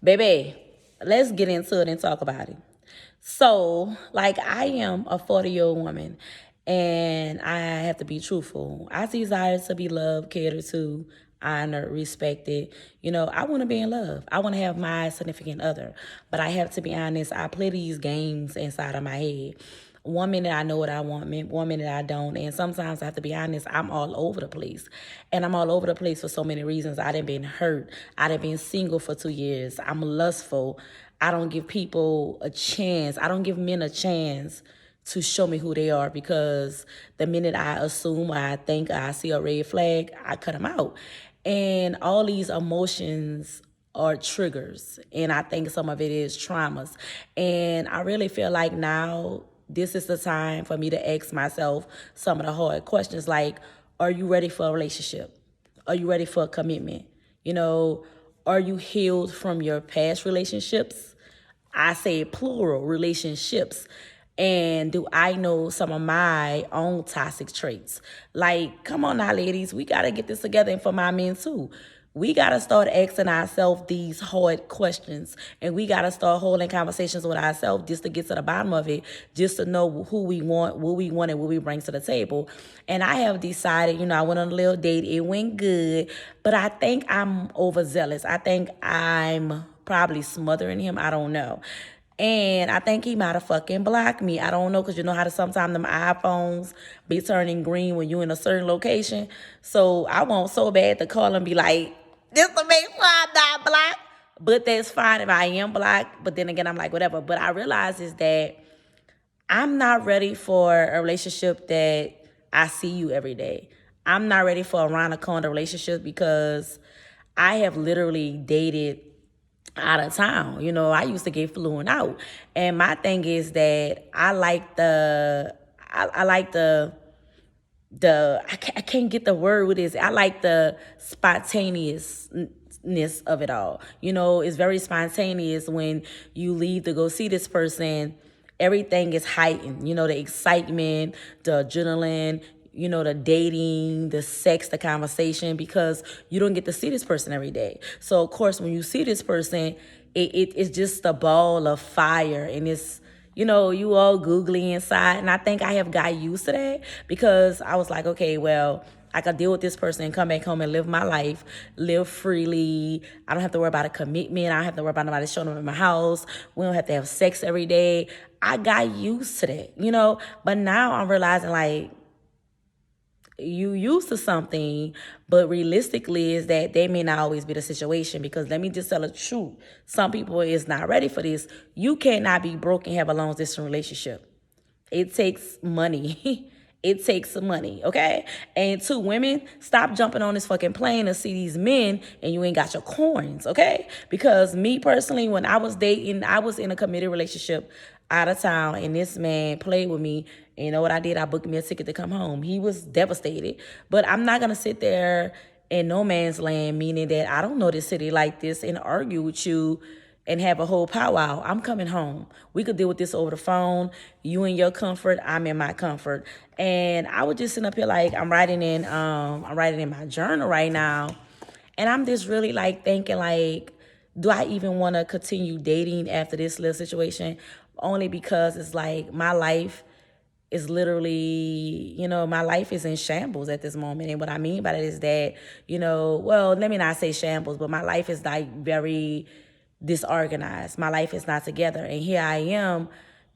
Baby, let's get into it and talk about it. So, like, I am a 40-year-old woman, and I have to be truthful. I desire to be loved, catered to, honored, respected. I want to be in love. I want to have my significant other. But I have to be honest, I play these games inside of my head. One minute I know what I want, one minute I don't. And sometimes I have to be honest, I'm all over the place. And I'm all over the place for so many reasons. I done been hurt. I done been single for 2 years. I'm lustful. I don't give people a chance. I don't give men a chance to show me who they are, because the minute I assume, or I think, I see a red flag, I cut them out. And all these emotions are triggers. And I think some of it is traumas. And I really feel like now this is the time for me to ask myself some of the hard questions, like, are you ready for a relationship? Are you ready for a commitment? Are you healed from your past relationships? I say plural, relationships. And do I know some of my own toxic traits? Like, come on now, ladies, we got to get this together. And for my men too, we got to start asking ourselves these hard questions. And we got to start holding conversations with ourselves just to get to the bottom of it, just to know who we want, what we want, and what we bring to the table. And I have decided, I went on a little date. It went good. But I think I'm overzealous. I think I'm probably smothering him. I don't know. And I think he might have fucking blocked me. I don't know, because you know how to sometimes them iPhones be turning green when you in a certain location. So I want so bad to call and be like, this to make sure I'm not blocked. But that's fine if I am blocked. But then again, I'm like, whatever. But I realize is that I'm not ready for a relationship that I see you every day. I'm not ready for a round the corner relationship, because I have literally dated out of town. I used to get fluent out. And my thing is that I like I can't get the word with this. I like the spontaneousness of it all. It's very spontaneous when you leave to go see this person. Everything is heightened. The excitement, the adrenaline, the dating, the sex, the conversation, because you don't get to see this person every day. So, of course, when you see this person, it's just a ball of fire, and it's, you all googly inside. And I think I have got used to that, because I was like, okay, well, I could deal with this person and come back home and live my life, live freely. I don't have to worry about a commitment. I don't have to worry about nobody showing up at my house. We don't have to have sex every day. I got used to that, But now I'm realizing, like, you used to something, but realistically is that they may not always be the situation, because let me just tell the truth. Some people is not ready for this. You cannot be broke and have a long distance relationship. It takes money. It takes some money, okay? And two, women, stop jumping on this fucking plane to see these men and you ain't got your coins, okay? Because me personally, when I was dating, I was in a committed relationship out of town, and this man played with me. And you know what I did? I booked me a ticket to come home. He was devastated. But I'm not going to sit there in no man's land, meaning that I don't know this city like this, and argue with you and have a whole powwow. I'm coming home. We could deal with this over the phone. You in your comfort, I'm in my comfort. And I was just sitting up here like, I'm writing in my journal right now. And I'm just really like thinking, like, do I even want to continue dating after this little situation? Only because it's like my life is literally, my life is in shambles at this moment. And what I mean by that is that, well, let me not say shambles, but my life is like very disorganized. My life is not together. And here I am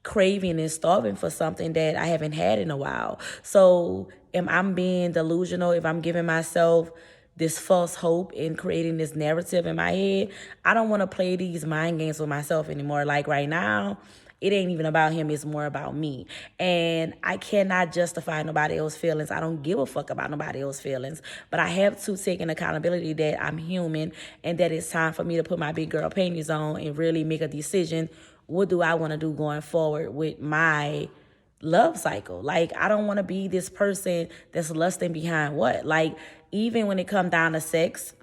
craving and starving for something that I haven't had in a while. So am I being delusional if I'm giving myself this false hope and creating this narrative in my head? I don't want to play these mind games with myself anymore. Like right now, it ain't even about him. It's more about me. And I cannot justify nobody else's feelings. I don't give a fuck about nobody else's feelings. But I have to take an accountability that I'm human and that it's time for me to put my big girl panties on and really make a decision. What do I want to do going forward with my love cycle? Like, I don't want to be this person that's lusting behind what? Like, even when it comes down to sex,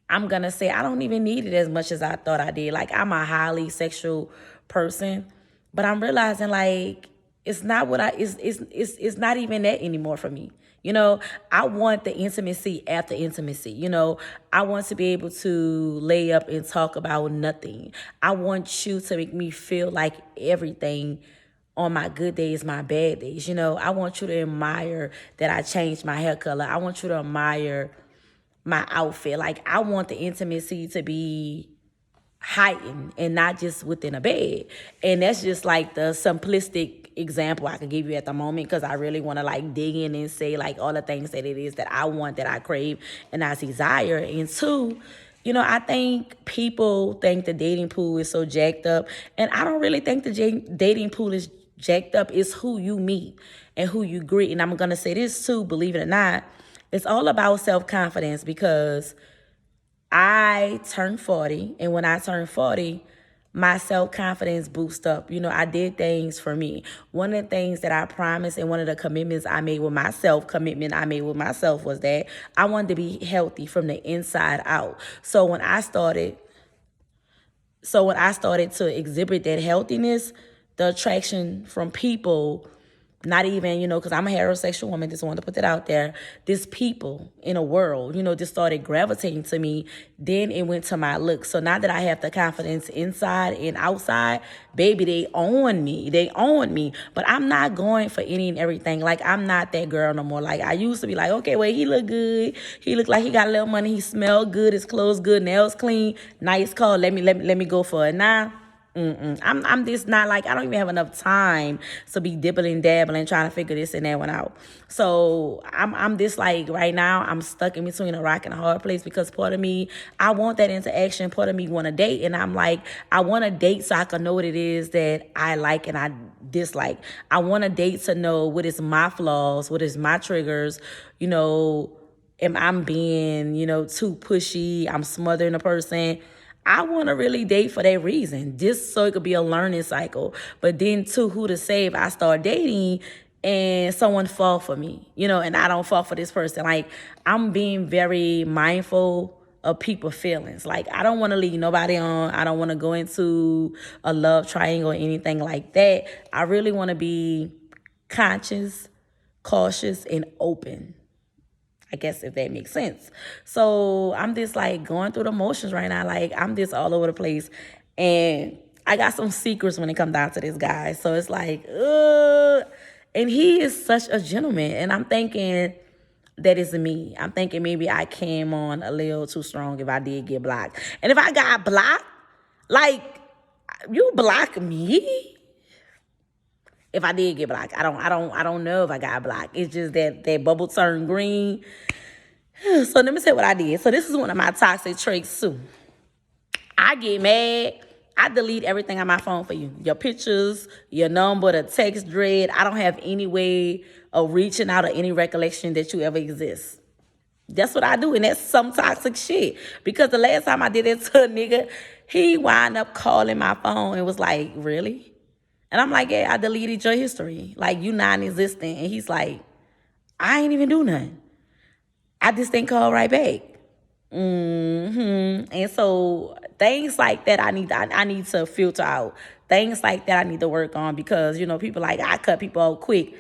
I'm going to say I don't even need it as much as I thought I did. Like, I'm a highly sexual person, but I'm realizing, like, it's not what it's not even that anymore for me. You know, I want the intimacy after intimacy. You know, I want to be able to lay up and talk about nothing. I want you to make me feel like everything on my good days, my bad days. You know, I want you to admire that I changed my hair color. I want you to admire my outfit. Like, I want the intimacy to be heightened and not just within a bed. And that's just like the simplistic example I could give you at the moment, because I really want to like dig in and say like all the things that it is that I want, that I crave, and I desire. And two, you know, I think people think the dating pool is so jacked up, and I don't really think the dating pool is jacked up. It's who you meet and who you greet. And I'm gonna say this too, believe it or not, it's all about self-confidence, because I turned 40, and when I turned 40, my self-confidence boost up. You know, I did things for me. One of the things that I promised, and one of the commitments I made with myself, was that I wanted to be healthy from the inside out. So when I started to exhibit that healthiness, the attraction from people, not even, you know, because I'm a heterosexual woman, just wanted to put that out there. This people in a world, you know, just started gravitating to me. Then it went to my looks. So now that I have the confidence inside and outside, baby, they own me. They own me. But I'm not going for any and everything. Like, I'm not that girl no more. Like, I used to be like, okay, well, he look good. He look like he got a little money. He smell good. His clothes good. Nails clean. Nice car. Let me go for it. Now, I'm just not like, I don't even have enough time to be dibbling dabbling trying to figure this and that one out. So I'm just like, right now I'm stuck in between a rock and a hard place, because part of me, I want that interaction. Part of me want to date, and I'm like, I want to date so I can know what it is that I like and I dislike. I want to date to know what is my flaws, what is my triggers, you know. Am I being, you know, too pushy? I'm smothering a person. I want to really date for that reason, just so it could be a learning cycle. But then, too, who to say if I start dating and someone fall for me, you know, and I don't fall for this person? Like, I'm being very mindful of people's feelings. Like, I don't want to lead nobody on. I don't want to go into a love triangle or anything like that. I really want to be conscious, cautious, and open, I guess, if that makes sense. So I'm just like going through the motions right now. Like, I'm just all over the place. And I got some secrets when it comes down to this guy. So it's like, and he is such a gentleman. And I'm thinking that is me. I'm thinking maybe I came on a little too strong if I did get blocked. And if I got blocked, like, you block me? If I did get blocked, I don't know if I got blocked. It's just that bubble turned green. So let me say what I did. So this is one of my toxic traits too. I get mad. I delete everything on my phone for you. Your pictures, your number, the text thread. I don't have any way of reaching out or any recollection that you ever exist. That's what I do, and that's some toxic shit. Because the last time I did it to a nigga, he wound up calling my phone and was like, really? And I'm like, yeah, I deleted your history. Like, you non-existent. And he's like, I ain't even do nothing. I just didn't call right back. And so things like that I need to filter out. Things like that I need to work on, because, you know, people like, I cut people off quick.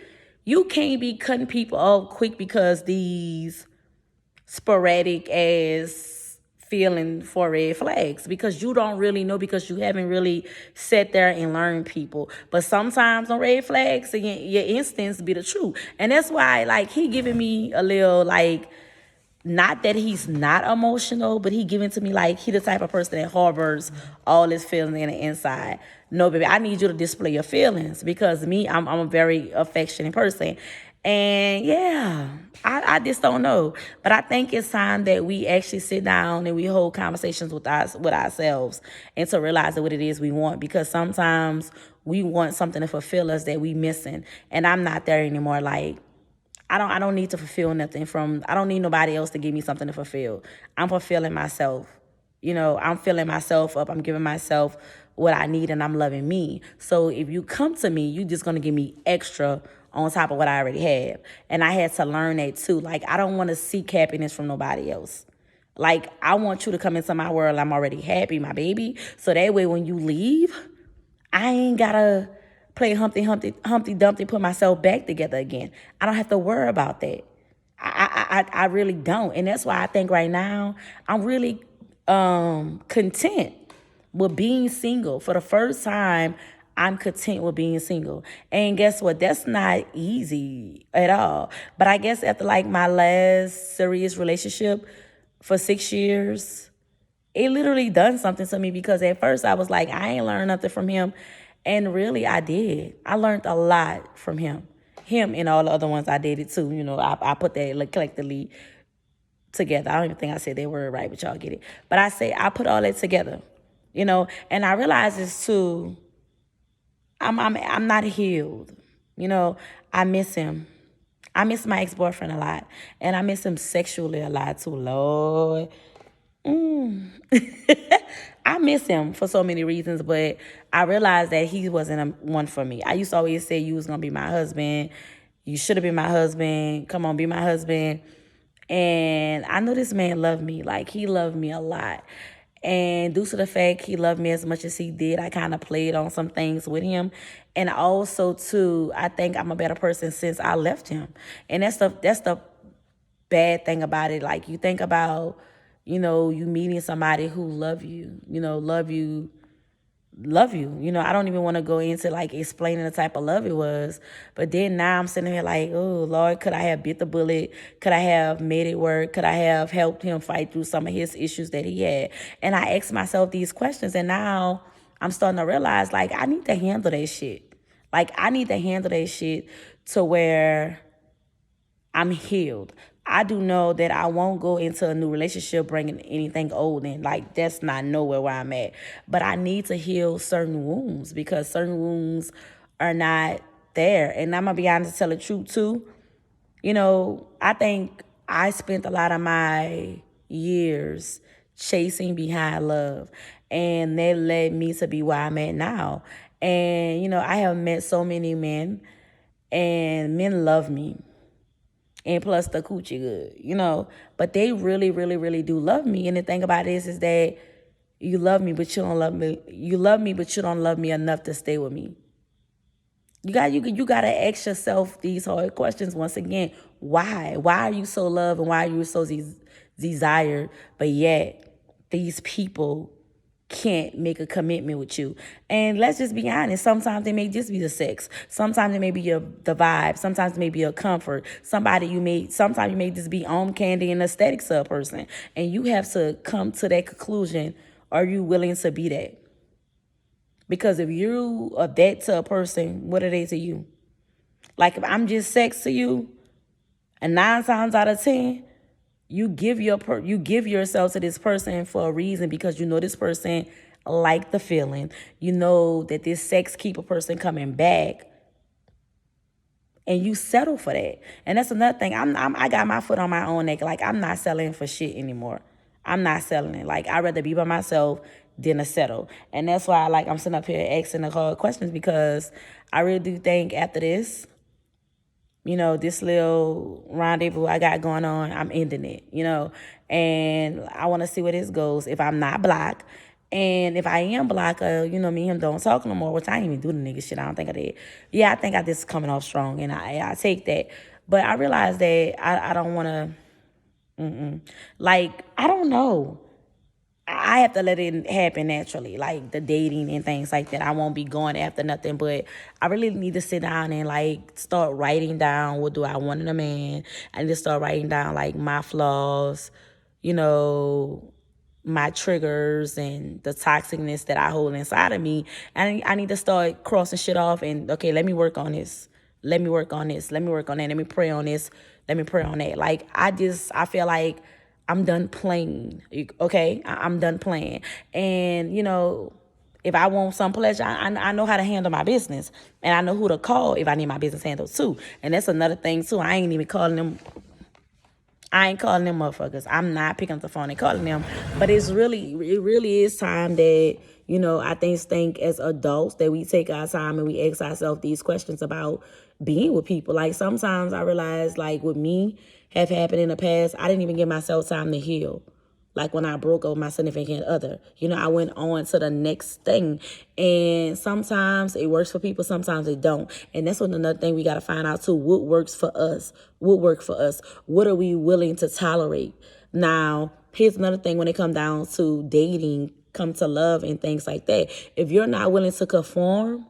You can't be cutting people off quick because these sporadic as feeling for red flags, because you don't really know, because you haven't really sat there and learned people. But sometimes on red flags, your instincts be the truth. And that's why, like, he giving me a little, like, not that he's not emotional, but he giving to me like he the type of person that harbors all his feelings in the inside. No, baby, I need you to display your feelings, because me, I'm a very affectionate person. And yeah, I just don't know. But I think it's time that we actually sit down and we hold conversations with ourselves, and to realize what it is we want. Because sometimes we want something to fulfill us that we missing. And I'm not there anymore. Like, I don't need to fulfill nothing I don't need nobody else to give me something to fulfill. I'm fulfilling myself. You know, I'm filling myself up. I'm giving myself what I need, and I'm loving me. So if you come to me, you just going to give me extra on top of what I already have. And I had to learn that too. Like, I don't want to seek happiness from nobody else. Like, I want you to come into my world. I'm already happy, my baby. So that way when you leave, I ain't got to play Humpty Dumpty, put myself back together again. I don't have to worry about that. I really don't. And that's why I think right now I'm really content with being single. For the first time, I'm content with being single. And guess what? That's not easy at all. But I guess after like my last serious relationship for 6 years, it literally done something to me, because at first I was like, I ain't learned nothing from him. And really I did. I learned a lot from him. Him and all the other ones I dated too. You know, I put that like collectively together. I don't even think I said that word right, but y'all get it. But I put all that together, you know, and I realized this too. I'm not healed. You know, I miss him. I miss my ex-boyfriend a lot. And I miss him sexually a lot too, Lord. I miss him for so many reasons, but I realized that he wasn't one for me. I used to always say, you was going to be my husband. You should have been my husband. Come on, be my husband. And I know this man loved me. Like, he loved me a lot. And due to the fact he loved me as much as he did, I kind of played on some things with him. And also, too, I think I'm a better person since I left him. And that's the bad thing about it. Like, you think about, you know, you meeting somebody who love you, you know, love you. You know, I don't even want to go into like explaining the type of love it was. But then now I'm sitting here like, oh Lord, could I have bit the bullet? Could I have made it work? Could I have helped him fight through some of his issues that he had? And I asked myself these questions, and now I'm starting to realize, like, I need to handle that shit. Like, I need to handle that shit to where I'm healed. I do know that I won't go into a new relationship bringing anything old in. Like, that's not nowhere where I'm at. But I need to heal certain wounds, because certain wounds are not there. And I'm going to be honest, to tell the truth too. You know, I think I spent a lot of my years chasing behind love. And that led me to be where I'm at now. And, you know, I have met so many men, and men love me. And plus the coochie good, you know. But they really, really, really do love me. And the thing about this is that you love me, but you don't love me. You love me, but you don't love me enough to stay with me. You gotta ask yourself these hard questions once again. Why? Why are you so loved, and why are you so desired? But yet these people can't make a commitment with you. And let's just be honest, sometimes it may just be the sex. Sometimes it may be the vibe. Sometimes it may be a comfort. Sometimes you may just be on candy and aesthetics of a person. And you have to come to that conclusion. Are you willing to be that? Because if you are that to a person, what are they to you? Like, if I'm just sex to you, and 9 times out of 10, you give yourself to this person for a reason, because you know this person like the feeling. You know that this sex keep a person coming back, and you settle for that. And that's another thing. I got my foot on my own neck. Like, I'm not settling for shit anymore. I'm not settling it. Like, I'd rather be by myself than to settle. And that's why I'm sitting up here asking the hard questions, because I really do think after this, you know, this little rendezvous I got going on, I'm ending it, you know. And I want to see where this goes if I'm not blocked. And if I am blocked, you know, me and him don't talk no more, which I didn't even do the nigga shit. I don't think I did. Yeah, I think I just coming off strong, and I take that. But I realize that I don't want to, like, I don't know. I have to let it happen naturally, like the dating and things like that. I won't be going after nothing, but I really need to sit down and like start writing down what do I want in a man. I need to start writing down like my flaws, you know, my triggers and the toxicness that I hold inside of me. And I need to start crossing shit off and, okay, let me work on this. Let me work on this. Let me work on that. Let me pray on this. Let me pray on that. Like, I feel like I'm done playing, okay? I'm done playing. And, you know, if I want some pleasure, I know how to handle my business. And I know who to call if I need my business handled, too. And that's another thing, too. I ain't calling them motherfuckers. I'm not picking up the phone and calling them. But it really is time that, you know, I think as adults that we take our time and we ask ourselves these questions about being with people. Like, sometimes I realize, like, with me have happened in the past, I didn't even give myself time to heal. Like when I broke up with my significant other, I went on to the next thing. And sometimes it works for people, sometimes it don't. And that's another thing we got to find out too. What works for us? What works for us? What are we willing to tolerate? Now, here's another thing when it comes down to dating, come to love and things like that. If you're not willing to conform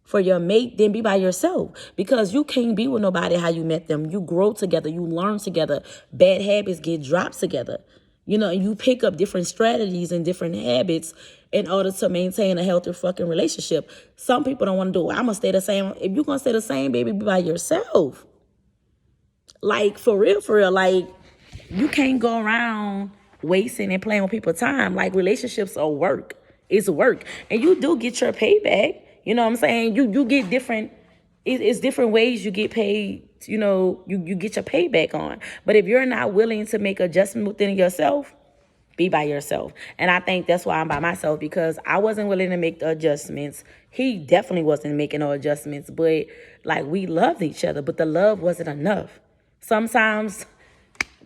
for your mate, then be by yourself, because you can't be with nobody how you met them. You grow together, you learn together, bad habits get dropped together. And you pick up different strategies and different habits in order to maintain a healthy fucking relationship. Some people don't want to do it. I'm going to stay the same. If you're going to stay the same, baby, be by yourself. Like, for real. Like, you can't go around wasting and playing with people's time. Like, relationships are work. It's work. And you do get your payback. You know what I'm saying? You get different. It's different ways you get paid. You get your payback on. But if you're not willing to make adjustments within yourself, be by yourself. And I think that's why I'm by myself, because I wasn't willing to make the adjustments. He definitely wasn't making no adjustments. But like, we loved each other, but the love wasn't enough. Sometimes,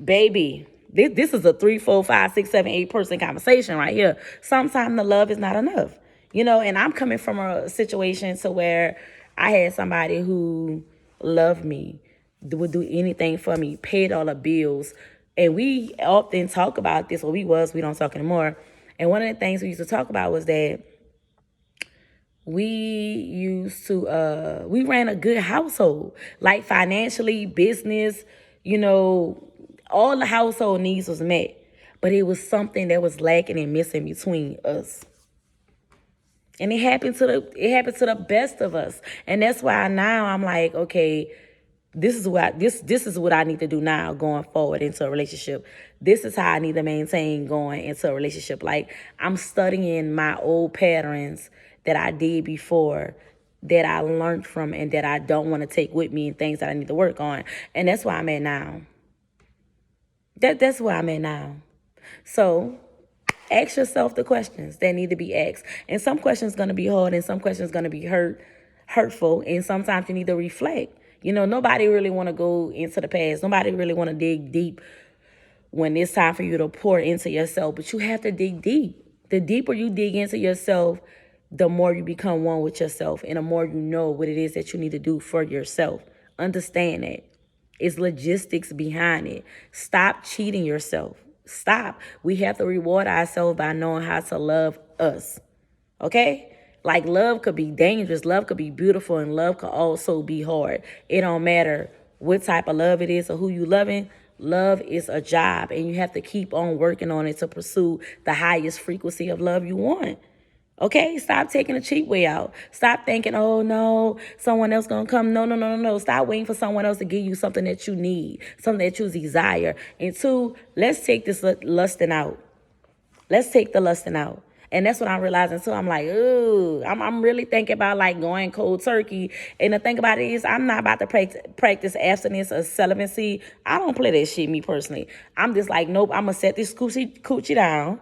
baby, this is a 3, 4, 5, 6, 7, 8 person conversation right here. Sometimes the love is not enough. And I'm coming from a situation to where I had somebody who loved me, would do anything for me, paid all the bills. And we often talk about this. We don't talk anymore. And one of the things we used to talk about was that we ran a good household, like financially, business, all the household needs was met. But it was something that was lacking and missing between us. And it happened to the best of us. And that's why now I'm like, okay, this is what I need to do now going forward into a relationship. This is how I need to maintain going into a relationship. Like, I'm studying my old patterns that I did before, that I learned from, and that I don't want to take with me, and things that I need to work on. And that's where I'm at now. That's where I'm at now. So ask yourself the questions that need to be asked. And some questions going to be hard, and some questions going to be hurtful. And sometimes you need to reflect. Nobody really want to go into the past. Nobody really want to dig deep when it's time for you to pour into yourself. But you have to dig deep. The deeper you dig into yourself, the more you become one with yourself, and the more you know what it is that you need to do for yourself. Understand that. It's logistics behind it. Stop cheating yourself. Stop. We have to reward ourselves by knowing how to love us. Okay? Like, love could be dangerous, love could be beautiful, and love could also be hard. It don't matter what type of love it is or who you loving. Love is a job, and you have to keep on working on it to pursue the highest frequency of love you want. Okay? Stop taking the cheap way out. Stop thinking, oh no, someone else gonna come. No. Stop waiting for someone else to give you something that you need, something that you desire. And 2, let's take this lusting out. Let's take the lusting out. And that's what I'm realizing too. I'm like, ooh, I'm really thinking about like going cold turkey. And the thing about it is, I'm not about to practice abstinence or celibacy. I don't play that shit, me personally. I'm just like, nope, I'm going to set this coochie down,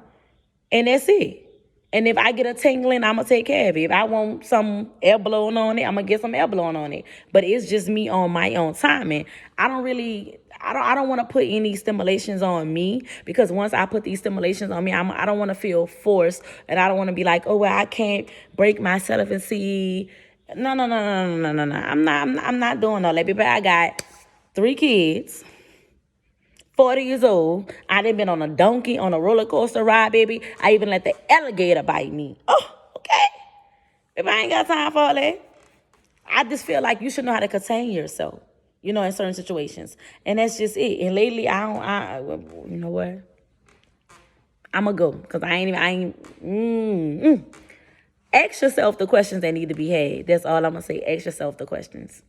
and that's it. And if I get a tingling, I'm going to take care of it. If I want some air blowing on it, I'm going to get some air blowing on it. But it's just me on my own timing. I don't want to put any stimulations on me, because once I put these stimulations on me, I don't want to feel forced, and I don't want to be like, oh, well, I can't break my celibacy. No. I'm not doing all that. Baby, I got 3 kids. 40 years old. I done been on a donkey, on a roller coaster ride, baby. I even let the alligator bite me. Oh, okay. If I ain't got time for all that. I just feel like you should know how to contain yourself, in certain situations. And that's just it. And lately, you know what? I'm going to go, because ask yourself the questions that need to be had. That's all I'm going to say. Ask yourself the questions.